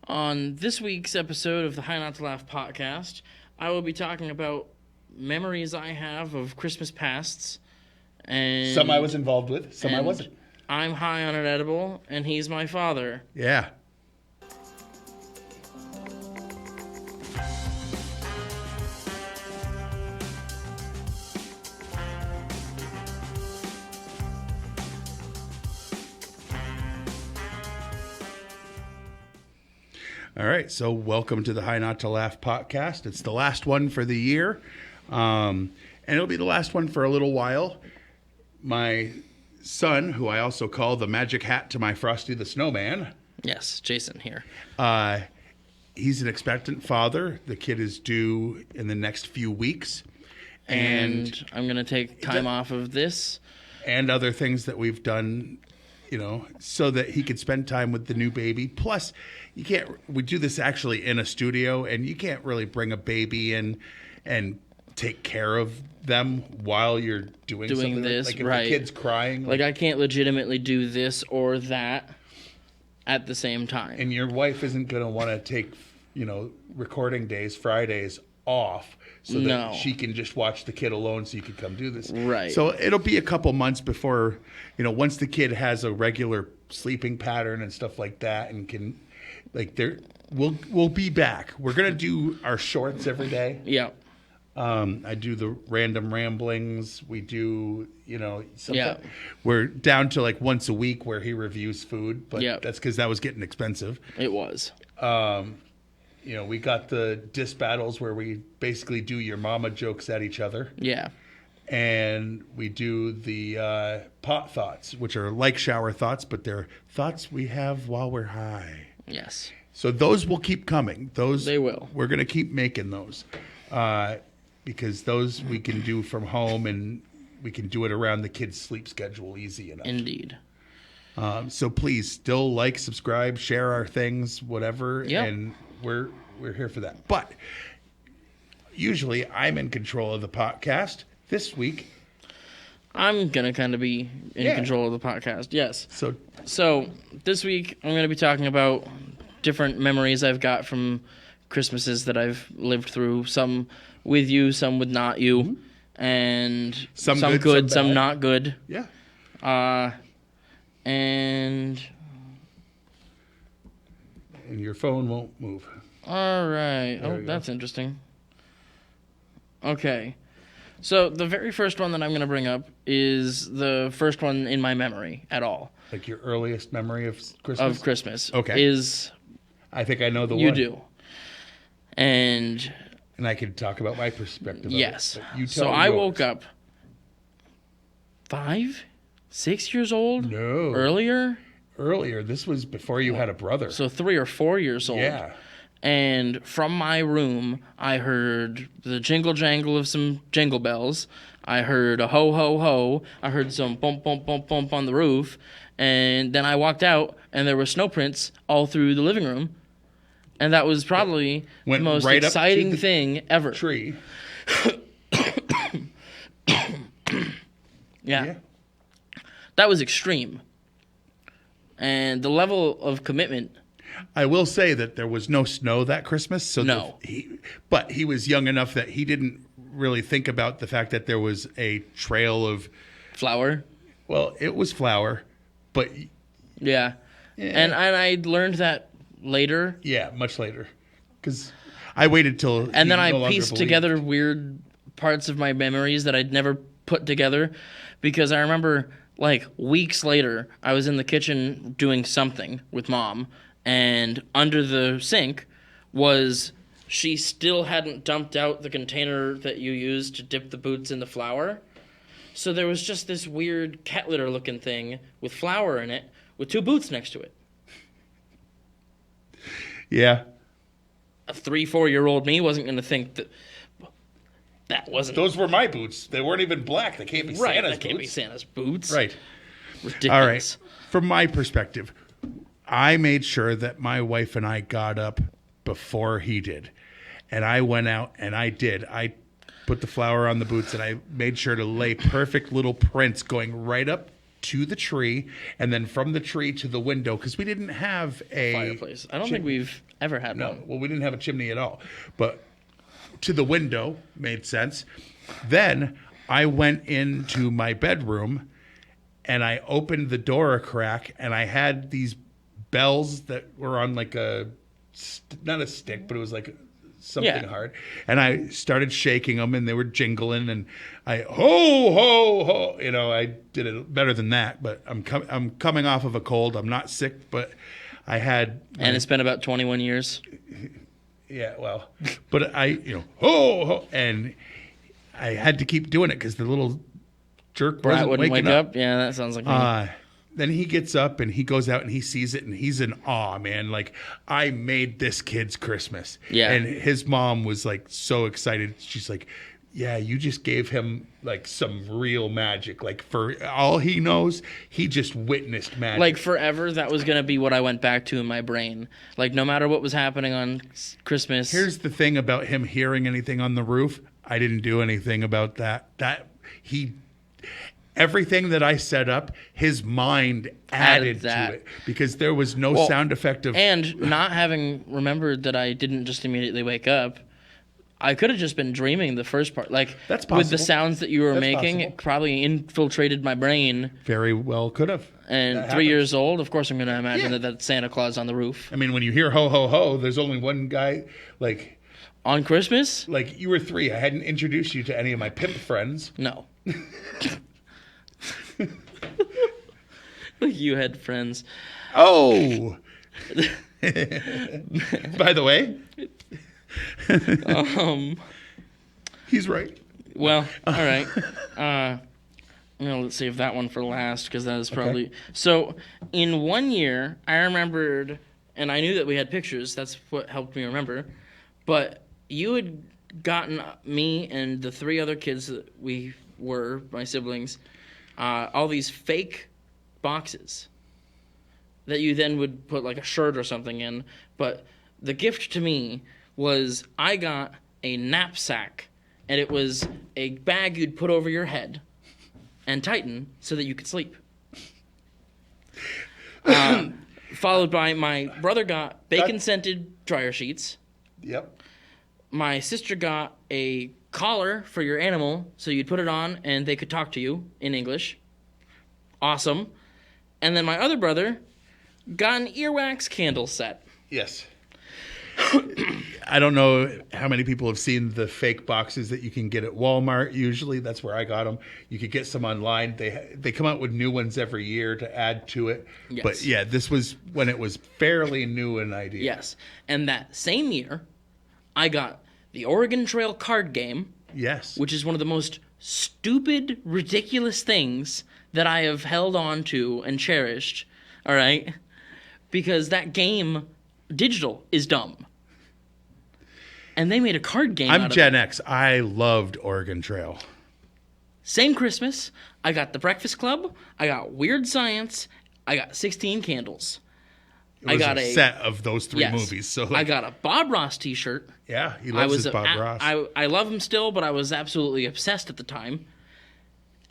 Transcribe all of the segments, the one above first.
On this week's episode of the High Not to Laugh podcast, I will be talking about memories I have of Christmas pasts. And some I was involved with, some I wasn't. I'm high on an edible, and he's my father. Yeah. All right, so welcome to the High Not to Laugh podcast. It's the last one for the year, and it'll be the last one for a little while. My son, who I also call the magic hat to my Frosty the Snowman. Yes, Jason here. He's an expectant father. The kid is due in the next few weeks. And I'm going to take time off of this. And other things that we've done, so that he could spend time with the new baby. Plus, we do this actually in a studio, and you can't really bring a baby in and take care of them while you're doing something this, like if right? The kid's crying, like I can't legitimately do this or that at the same time. And your wife isn't going to want to take, recording days, Fridays off, so that she can just watch the kid alone, so you can come do this. Right. So it'll be a couple months before, once the kid has a regular sleeping pattern and stuff like that, and can, we'll be back. We're gonna do our shorts every day. Yeah. I do the random ramblings. We do, we're down to like once a week where he reviews food, but that's because that was getting expensive. It was. We got the diss battles where we basically do your mama jokes at each other. Yeah. And we do the pot thoughts, which are like shower thoughts, but they're thoughts we have while we're high. Yes. So those will keep coming. They will. We're going to keep making those. Because those we can do from home, and we can do it around the kids' sleep schedule easy enough. Indeed. So please still like, subscribe, share our things, whatever. Yep. And we're here for that. But usually I'm in control of the podcast. This week I'm going to kind of be in control of the podcast. Yes. So this week I'm going to be talking about different memories I've got from Christmases that I've lived through. Some with you, some with not you, and some good, some not good. Yeah. And your phone won't move. All right. That's interesting. Okay. So the very first one that I'm going to bring up is the first one in my memory at all. Like your earliest memory of Christmas? Of Christmas. Okay. I think I know the one. You do. And I can talk about my perspective. Yes. Of it, you tell so I woke up 5, 6 years old? No. Earlier. This was before you had a brother. So 3 or 4 years old. Yeah. And from my room, I heard the jingle jangle of some jingle bells. I heard a ho, ho, ho. I heard some bump, bump, bump, bump on the roof. And then I walked out, and there were snow prints all through the living room. And that was probably the most exciting thing ever. Tree. Yeah. That was extreme. And the level of commitment. I will say that there was no snow that Christmas. So no. But he was young enough that he didn't really think about the fact that there was a trail of flour. Well, it was flour, but yeah. And I learned that later. Yeah, much later. Because I waited till... And then I pieced together weird parts of my memories that I'd never put together. Because I remember, weeks later, I was in the kitchen doing something with Mom. And under the sink she still hadn't dumped out the container that you used to dip the boots in the flour. So there was just this weird cat litter looking thing with flour in it with 2 boots next to it. Yeah. A 3-4-year-old me wasn't going to think that wasn't... Those were my boots. They weren't even black. They can't be Santa's boots. Right, that can't be Santa's boots. Right. Ridiculous. All right. From my perspective, I made sure that my wife and I got up before he did. And I went out and I did. I put the flour on the boots and I made sure to lay perfect little prints going right up to the tree, and then from the tree to the window, because we didn't have a Fireplace. I don't think we've ever had No, one. well, we didn't have a chimney at all. But to the window made sense. Then I went into my bedroom and I opened the door a crack, and I had these bells that were on like not a stick, but it was like something hard. And I started shaking them, and they were jingling, and I, ho, ho, ho. You know, I did it better than that, but I'm coming off of a cold. I'm not sick, but I had. And it's been about 21 years. Yeah, well, but ho, ho, and I had to keep doing it because the little jerk Brat wasn't wouldn't waking wake up. up. Yeah, that sounds like me. Then he gets up and he goes out and he sees it and he's in awe, man. Like, I made this kid's Christmas. Yeah. And his mom was like so excited. She's like, yeah, you just gave him like some real magic. Like, for all he knows, he just witnessed magic. Like, forever, that was going to be what I went back to in my brain. Like, no matter what was happening on Christmas. Here's the thing about him hearing anything on the roof. I didn't do anything about that. Everything that I set up, his mind added to it because there was no sound effect of. And not having remembered that I didn't just immediately wake up, I could have just been dreaming the first part. Like, that's possible. With the sounds that you were making, possible. it probably infiltrated my brain. Very well could have. And 3 years old, of course I'm going to imagine that that's Santa Claus on the roof. I mean, when you hear ho, ho, ho, there's only one guy, like. On Christmas? Like, you were 3. I hadn't introduced you to any of my pimp friends. No. You had friends. Oh! By the way, he's right. Well, all right. Let's save that one for last because that is probably... Okay. So, in 1 year, I remembered, and I knew that we had pictures. That's what helped me remember. But you had gotten me and the 3 other kids that we were, my siblings, all these fake boxes that you then would put like a shirt or something in. But the gift to me was I got a knapsack, and it was a bag you'd put over your head and tighten so that you could sleep. Followed by my brother got bacon-scented dryer sheets. Yep. My sister got a collar for your animal so you'd put it on and they could talk to you in English. Awesome. And then my other brother got an earwax candle set. Yes. I don't know how many people have seen the fake boxes that you can get at Walmart. Usually that's where I got them. You could get some online. They come out with new ones every year to add to it. Yes. But yeah, this was when it was fairly new an idea. Yes. And that same year, I got the Oregon Trail card game. Yes. Which is one of the most stupid, ridiculous things that I have held on to and cherished. All right? Because that game, digital, is dumb. And they made a card game out of it. I'm Gen X. I loved Oregon Trail. Same Christmas, I got The Breakfast Club, I got Weird Science, I got 16 Candles. It was a set of those 3 movies. So I got a Bob Ross t-shirt. Yeah, he loves his Bob Ross. I love him still, but I was absolutely obsessed at the time.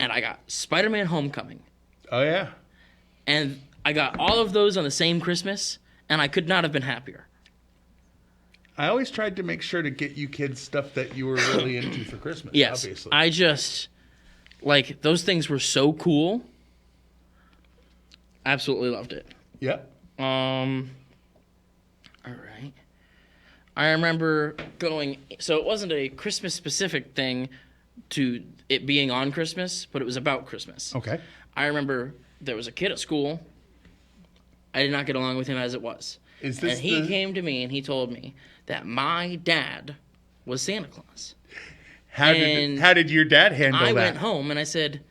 And I got Spider-Man Homecoming. Oh, yeah. And I got all of those on the same Christmas, and I could not have been happier. I always tried to make sure to get you kids stuff that you were really into for Christmas, yes, obviously. I just, like, those things were so cool. Absolutely loved it. Yeah. All right. I remember going, so it wasn't a Christmas-specific thing to it being on Christmas, but it was about Christmas. Okay. I remember there was a kid at school. I did not get along with him as it was. And he came to me and he told me that my dad was Santa Claus. How did your dad handle that? I went home and I said,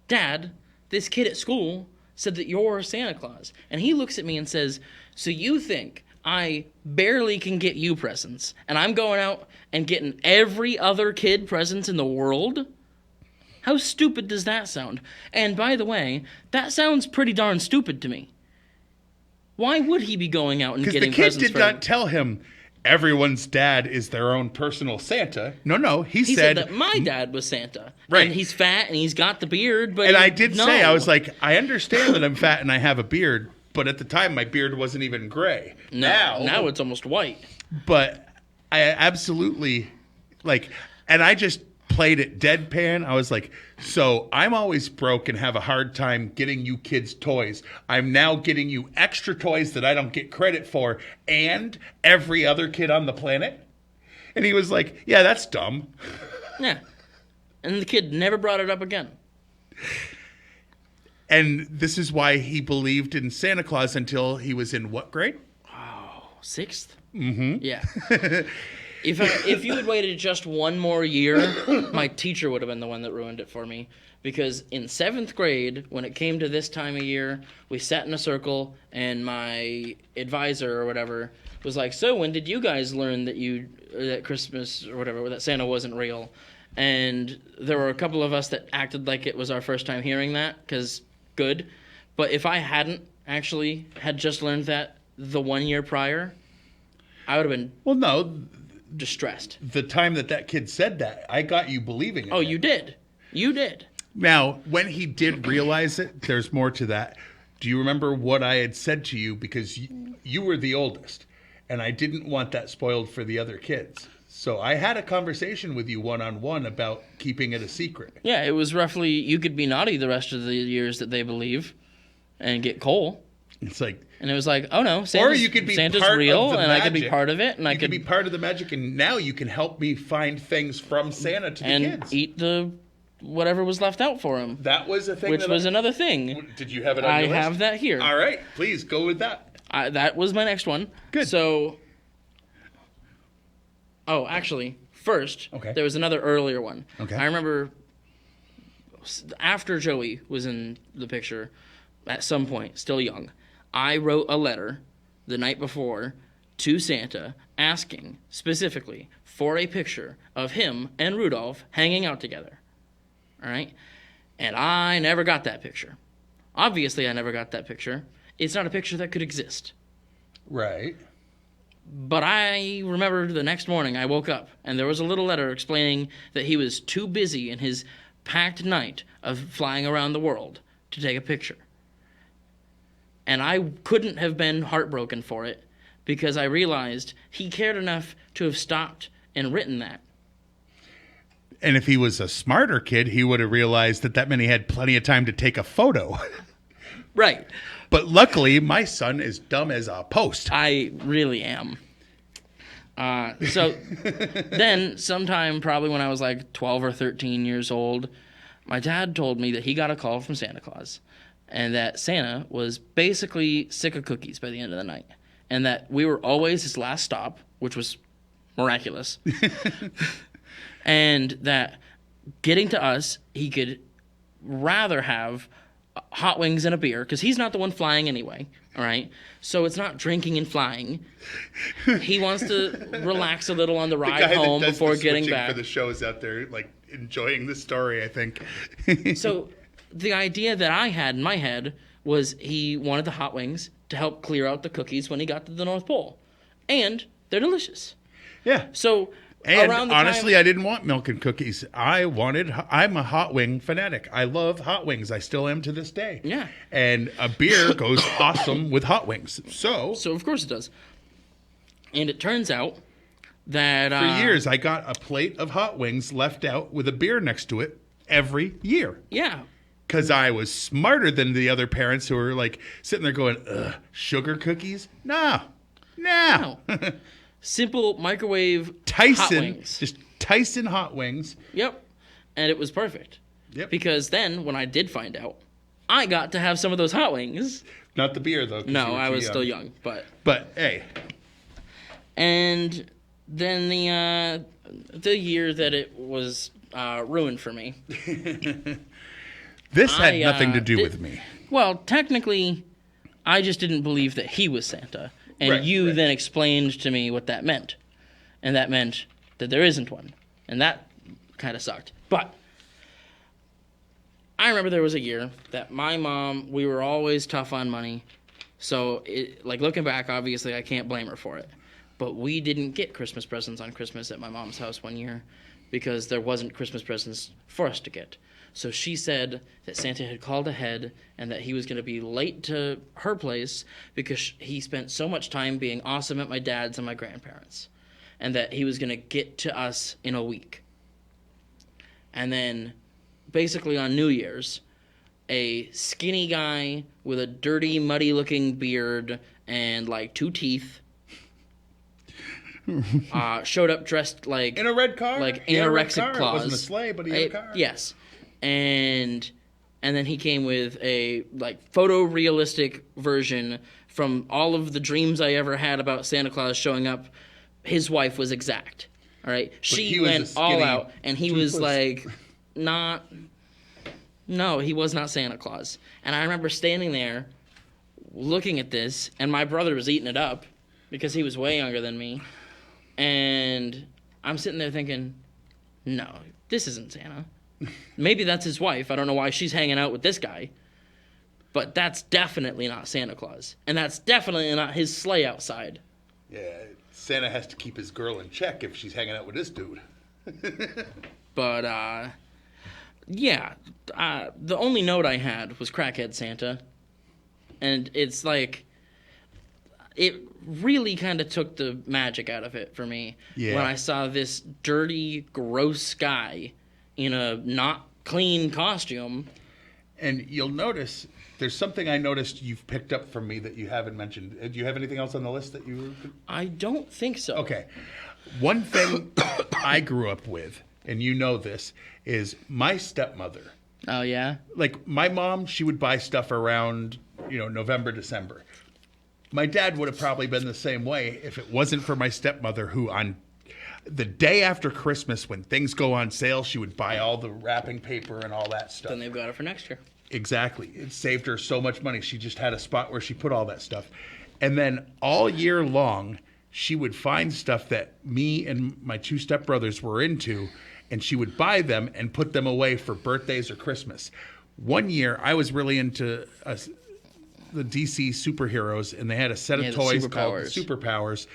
Dad, this kid at school said that you're Santa Claus. And he looks at me and says, so you think I barely can get you presents, and I'm going out and getting every other kid presents in the world? How stupid does that sound? And by the way, that sounds pretty darn stupid to me. Why would he be going out and getting presents? Because the kid did not tell him everyone's dad is their own personal Santa. No, he He said that my dad was Santa. Right. And he's fat and he's got the beard, but And I did no. say, I was like, I understand that I'm fat and I have a beard, but at the time my beard wasn't even gray. Now it's almost white. But I absolutely, like, and I just played it deadpan. I was like, so I'm always broke and have a hard time getting you kids toys. I'm now getting you extra toys that I don't get credit for, and every other kid on the planet. And he was like, yeah, that's dumb. Yeah. And the kid never brought it up again. And this is why he believed in Santa Claus until he was in what grade? Sixth? Mm-hmm. Yeah. If you had waited just one more year, my teacher would have been the one that ruined it for me. Because in 7th grade, when it came to this time of year, we sat in a circle, and my advisor or whatever was like, so when did you guys learn that Christmas or whatever, that Santa wasn't real? And there were a couple of us that acted like it was our first time hearing that, because good. But if I hadn't actually had just learned that the 1 year prior, I would have been distressed. The time that kid said that, I got you believing it. Oh, you did. You did. Now, when he did realize it, there's more to that. Do you remember what I had said to you? Because you were the oldest, and I didn't want that spoiled for the other kids. So I had a conversation with you one-on-one about keeping it a secret. Yeah, it was roughly, you could be naughty the rest of the years that they believe and get coal. It's like... And it was like, oh no, Santa's part real, of the and magic. I could be part of it, and I could be part of the magic, and now you can help me find things from Santa to the kids. And eat the whatever was left out for him. That was a thing. Which was another thing. Did you have it on your list? I have that here. All right, please go with that. That was my next one. Good. So, actually, first, there was another earlier one. Okay. I remember after Joey was in the picture, at some point, still young, I wrote a letter the night before to Santa asking specifically for a picture of him and Rudolph hanging out together. All right? And I never got that picture. Obviously, I never got that picture. It's not a picture that could exist. Right. But I remember the next morning I woke up and there was a little letter explaining that he was too busy in his packed night of flying around the world to take a picture. And I couldn't have been heartbroken for it because I realized he cared enough to have stopped and written that. And if he was a smarter kid, he would have realized that meant he had plenty of time to take a photo. Right. But luckily, my son is dumb as a post. I really am. So then sometime probably when I was like 12 or 13 years old, my dad told me that he got a call from Santa Claus. And that Santa was basically sick of cookies by the end of the night. And that we were always his last stop, which was miraculous. And that getting to us, he could rather have hot wings and a beer, because he's not the one flying anyway, all right? So it's not drinking and flying. He wants to relax a little on the ride home before getting back. For the shows out there, like, enjoying the story, I think. So... the idea that I had in my head was he wanted the hot wings to help clear out the cookies when he got to the North Pole. And they're delicious. Yeah. So, and around the honestly, time... I didn't want milk and cookies. I'm a hot wing fanatic. I love hot wings. I still am to this day. Yeah. And a beer goes awesome with hot wings. So of course it does. And it turns out that... for years, I got a plate of hot wings left out with a beer next to it every year. Yeah. Because I was smarter than the other parents who were like sitting there going, ugh, sugar cookies? No. Simple microwave Tyson, hot wings. Just Tyson hot wings. Yep. And it was perfect. Yep. Because then, when I did find out, I got to have some of those hot wings. Not the beer, though. No, I was still young. But, hey. And then the year that it was ruined for me... This had nothing to do with me. Well, technically, I just didn't believe that he was Santa. And you then explained to me what that meant. And that meant that there isn't one. And that kind of sucked. But I remember there was a year that my mom, we were always tough on money. So, looking back, obviously, I can't blame her for it. But we didn't get Christmas presents on Christmas at my mom's house one year because there wasn't Christmas presents for us to get. So she said that Santa had called ahead and that he was going to be late to her place because he spent so much time being awesome at my dad's and my grandparents, and that he was going to get to us in a week. And then basically on New Year's, a skinny guy with a dirty, muddy-looking beard and like 2 teeth showed up dressed like in a red car, like anorexic Claus. It wasn't a sleigh, but he had a car. Yes, and then he came with a like photorealistic version from all of the dreams I ever had about Santa Claus showing up. His wife was exact. All right, she went all out, and he was like, not. No, he was not Santa Claus. And I remember standing there, looking at this, and my brother was eating it up because he was way younger than me. And I'm sitting there thinking, no, this isn't Santa. Maybe that's his wife. I don't know why she's hanging out with this guy. But that's definitely not Santa Claus. And that's definitely not his sleigh outside. Yeah, Santa has to keep his girl in check if she's hanging out with this dude. But, yeah, the only note I had was Crackhead Santa. And it's like, it really kind of took the magic out of it for me when I saw this dirty, gross guy in a not clean costume. And you'll notice, there's something I noticed you've picked up from me that you haven't mentioned. Do you have anything else on the list that you... I don't think so. Okay. One thing I grew up with, and you know this, is my stepmother. Oh, yeah? Like, my mom, she would buy stuff around, November, December. My dad would have probably been the same way if it wasn't for my stepmother, who on the day after Christmas, when things go on sale, she would buy all the wrapping paper and all that stuff. Then they've got it for next year. Exactly. It saved her so much money. She just had a spot where she put all that stuff. And then all year long, she would find stuff that me and my 2 stepbrothers were into, and she would buy them and put them away for birthdays or Christmas. One year, I was really into the DC superheroes, and they had a set of toys called Superpowers.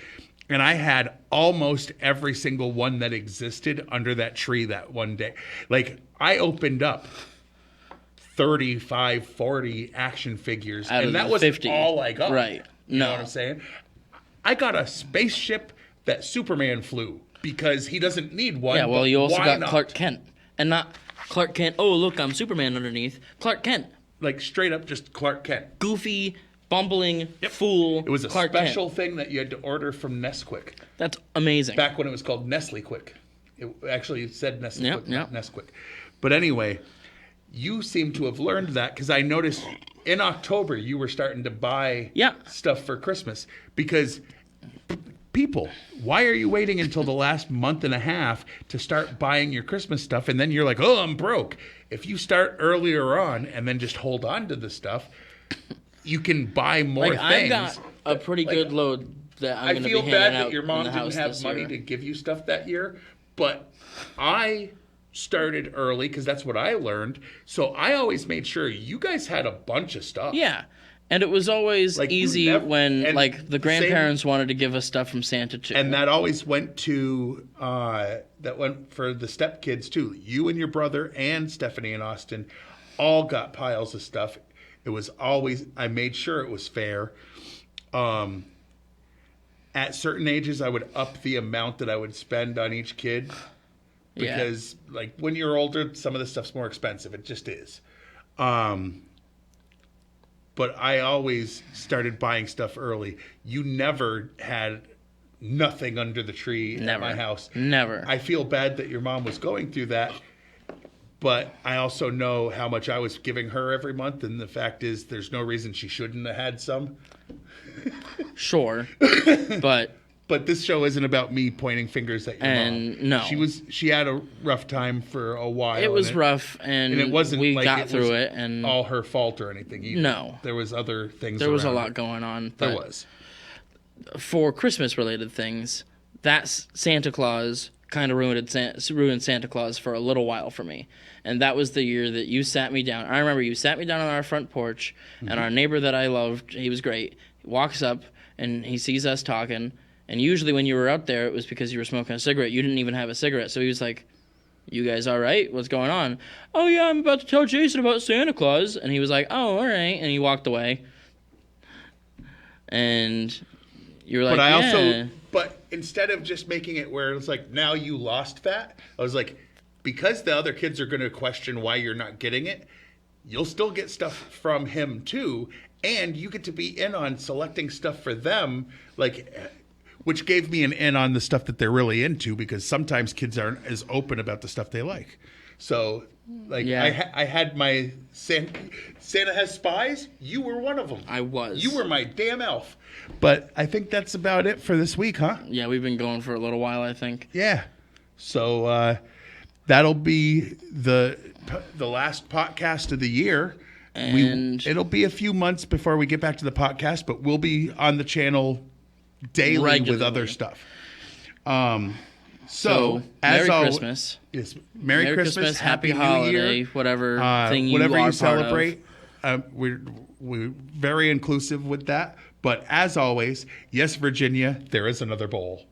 And I had almost every single one that existed under that tree that one day. Like, I opened up 35, 40 action figures, and that was 50. all I got. Right. You know what I'm saying? I got a spaceship that Superman flew because he doesn't need one. Yeah, well, you also got not? Clark Kent. And not Clark Kent, oh, look, I'm Superman underneath. Clark Kent. Like, straight up just Clark Kent. Goofy, bumbling, fool. It was a Clark special Kent. thing that you had to order from Nesquik. That's amazing. Back when it was called Nestle Quick. It actually said Nestle Quick, not Yep. Nesquik. But anyway, you seem to have learned that because I noticed in October you were starting to buy stuff for Christmas. Because people, why are you waiting until the last month and a half to start buying your Christmas stuff? And then you're like, oh, I'm broke. If you start earlier on and then just hold on to the stuff, you can buy more things. I've got a pretty good load that I'm going to be handing out. I feel bad that your mom didn't have money to give you stuff that year, but I started early because that's what I learned. So I always made sure you guys had a bunch of stuff. Yeah. And it was always easy when the grandparents wanted to give us stuff from Santa too. And that always went to that went for the stepkids too. You and your brother and Stephanie and Austin all got piles of stuff. It was always, I made sure it was fair. At certain ages, I would up the amount that I would spend on each kid. Because like when you're older, some of this stuff's more expensive. It just is. But I always started buying stuff early. You never had nothing under the tree at my house. Never. I feel bad that your mom was going through that, but I also know how much I was giving her every month, and the fact is there's no reason she shouldn't have had some. Sure, but... But this show isn't about me pointing fingers at your mom. No. She had a rough time for a while. It was rough, and it wasn't we like got through it. And all her fault or anything either. No. There was other things There was a lot it. going on. There was. For Christmas-related things, that Santa Claus kind of ruined Santa Claus for a little while for me. And that was the year that you sat me down. I remember you sat me down on our front porch, and our neighbor that I loved, he was great, walks up, and he sees us talking, And usually when you were out there, it was because you were smoking a cigarette. You didn't even have a cigarette. So he was like, you guys all right? What's going on? Oh, yeah, I'm about to tell Jason about Santa Claus. And he was like, oh, all right. And he walked away. And you were like, but instead of just making it where it's like, now you lost fat, I was like, because the other kids are going to question why you're not getting it, you'll still get stuff from him too. And you get to be in on selecting stuff for them, like, which gave me an in on the stuff that they're really into, because sometimes kids aren't as open about the stuff they like. So, like, yeah. I had my Santa has spies. You were one of them. I was. You were my damn elf. But I think that's about it for this week, huh? Yeah, we've been going for a little while, I think. Yeah. So that'll be the last podcast of the year. And it'll be a few months before we get back to the podcast, but we'll be on the channel daily regularly with other stuff. So as Merry Christmas. Yes, Merry Christmas, Happy Holiday, New Year, whatever thing you whatever are you celebrate. Part of. We're very inclusive with that. But as always, yes, Virginia, there is another bowl.